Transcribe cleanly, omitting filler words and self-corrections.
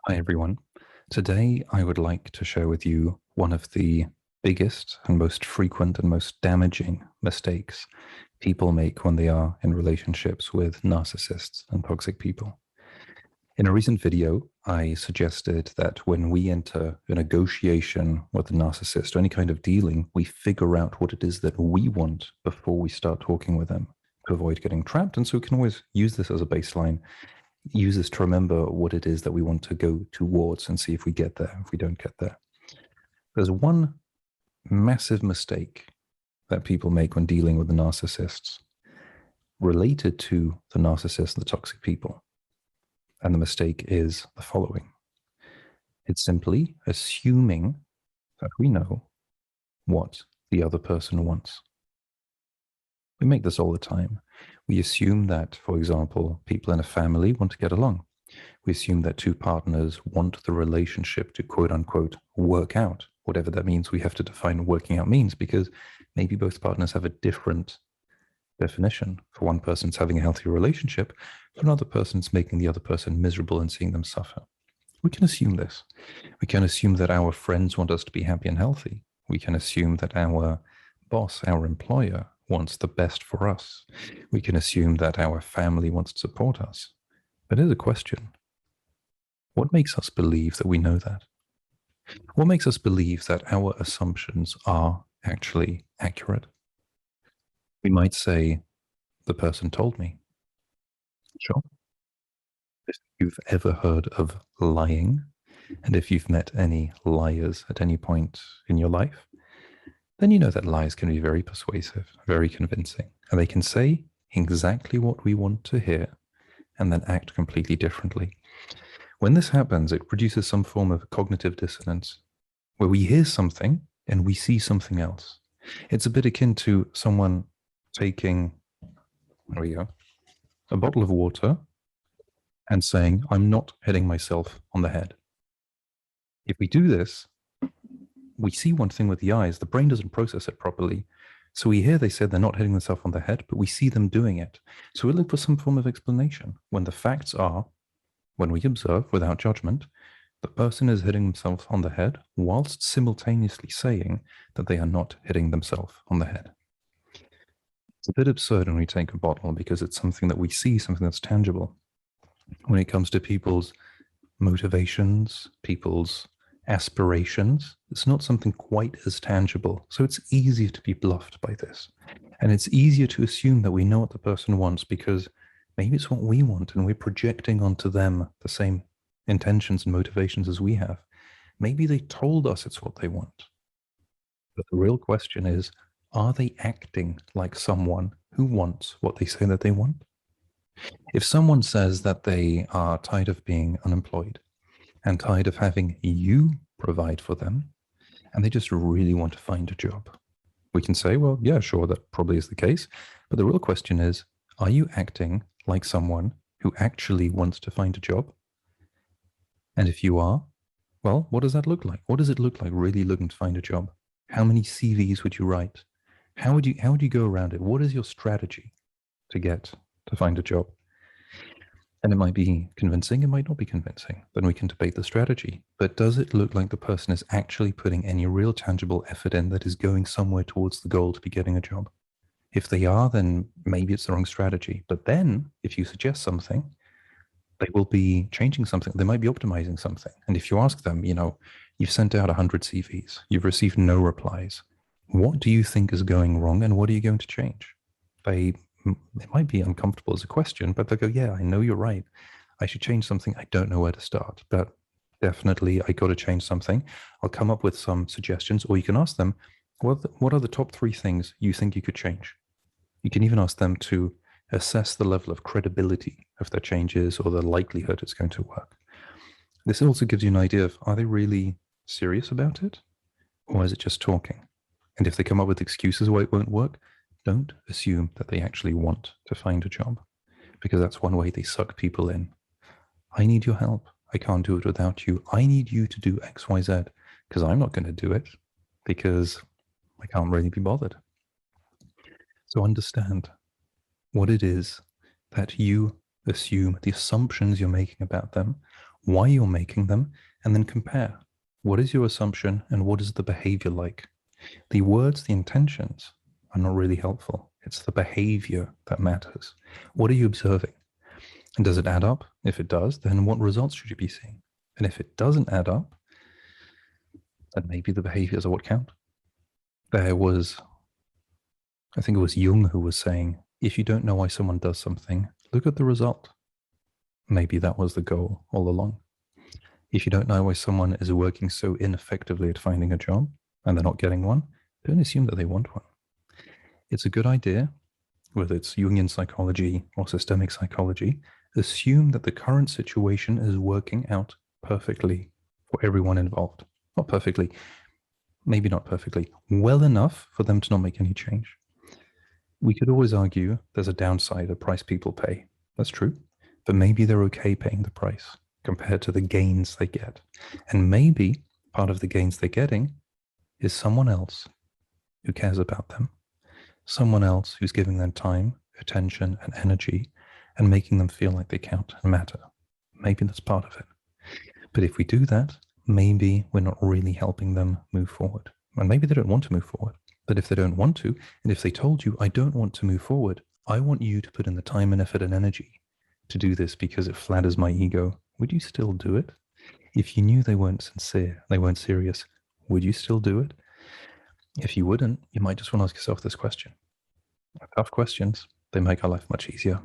Hi, everyone. Today, I would like to share with you one of the biggest and most frequent and most damaging mistakes people make when they are in relationships with narcissists and toxic people. In a recent video, I suggested that when we enter a negotiation with a narcissist or any kind of dealing, we figure out what it is that we want before we start talking with them to avoid getting trapped. And so we can always use this as a baseline, use this to remember what it is that we want to go towards and see if we get there, if we don't get there. There's one massive mistake that people make when dealing with the narcissists related to the narcissists and the toxic people. And the mistake is the following. It's simply assuming that we know what the other person wants. We make this all the time. We assume that, for example, people in a family want to get along. We assume that two partners want the relationship to quote unquote work out, whatever that means. We have to define what working out means, because maybe both partners have a different definition. For one person, it's having a healthy relationship. For another person, it's making the other person miserable and seeing them suffer. We can assume this. We can assume that our friends want us to be happy and healthy. We can assume that our boss, our employer, wants the best for us. We can assume that our family wants to support us. But here's a question. What makes us believe that we know that? What makes us believe that our assumptions are actually accurate? We might say, the person told me. Sure. If you've ever heard of lying, and if you've met any liars at any point in your life, then you know that lies can be very persuasive, very convincing, and they can say exactly what we want to hear and then act completely differently. When this happens, it produces some form of cognitive dissonance, where we hear something and we see something else. It's a bit akin to someone taking, there we go, a bottle of water and saying, I'm not hitting myself on the head. If we do this, we see one thing with the eyes, the brain doesn't process it properly. So we hear they said they're not hitting themselves on the head, but we see them doing it. So we look for some form of explanation, when the facts are, when we observe without judgment, the person is hitting themselves on the head whilst simultaneously saying that they are not hitting themselves on the head. It's a bit absurd when we take a bottle because it's something that we see, something that's tangible. When it comes to people's motivations, people's aspirations, it's not something quite as tangible. So it's easier to be bluffed by this. And it's easier to assume that we know what the person wants because maybe it's what we want and we're projecting onto them the same intentions and motivations as we have. Maybe they told us it's what they want. But the real question is, are they acting like someone who wants what they say that they want? If someone says that they are tired of being unemployed and tired of having you provide for them, and they just really want to find a job, we can say, well, yeah, sure, that probably is the case. But the real question is, are you acting like someone who actually wants to find a job? And if you are, well, what does that look like? What does it look like really looking to find a job? How many CVs would you write? How would you go around it? What is your strategy to find a job? And it might be convincing, it might not be convincing. Then we can debate the strategy. But does it look like the person is actually putting any real tangible effort in that is going somewhere towards the goal to be getting a job? If they are, then maybe it's the wrong strategy. But then if you suggest something, they will be changing something. They might be optimizing something. And if you ask them, you've sent out 100 CVs, you've received no replies. What do you think is going wrong and what are you going to change? It might be uncomfortable as a question, but they'll go, yeah, I know you're right. I should change something. I don't know where to start, but definitely I got to change something. I'll come up with some suggestions, or you can ask them, what are the top 3 things you think you could change? You can even ask them to assess the level of credibility of their changes or the likelihood it's going to work. This also gives you an idea of, are they really serious about it? Or is it just talking? And if they come up with excuses why it won't work, don't assume that they actually want to find a job, because that's one way they suck people in. I need your help. I can't do it without you. I need you to do X, Y, Z, because I'm not going to do it because I can't really be bothered. So understand what it is that you assume, the assumptions you're making about them, why you're making them, and then compare. What is your assumption and what is the behavior like? The words, the intentions are not really helpful. It's the behavior that matters. What are you observing? And does it add up? If it does, then what results should you be seeing? And if it doesn't add up, then maybe the behaviors are what count. There was, I think it was Jung who was saying, if you don't know why someone does something, look at the result. Maybe that was the goal all along. If you don't know why someone is working so ineffectively at finding a job and they're not getting one, don't assume that they want one. It's a good idea, whether it's Jungian psychology or systemic psychology, assume that the current situation is working out perfectly for everyone involved. Not perfectly, maybe not perfectly, well enough for them to not make any change. We could always argue there's a downside, a price people pay. That's true. But maybe they're okay paying the price compared to the gains they get. And maybe part of the gains they're getting is someone else who cares about them, someone else who's giving them time, attention, and energy and making them feel like they count and matter. Maybe that's part of it. But if we do that, maybe we're not really helping them move forward. And maybe they don't want to move forward. But if they don't want to, and if they told you, I don't want to move forward, I want you to put in the time and effort and energy to do this because it flatters my ego, would you still do it? If you knew they weren't sincere, they weren't serious, would you still do it? If you wouldn't, you might just want to ask yourself this question. Tough questions, they make our life much easier.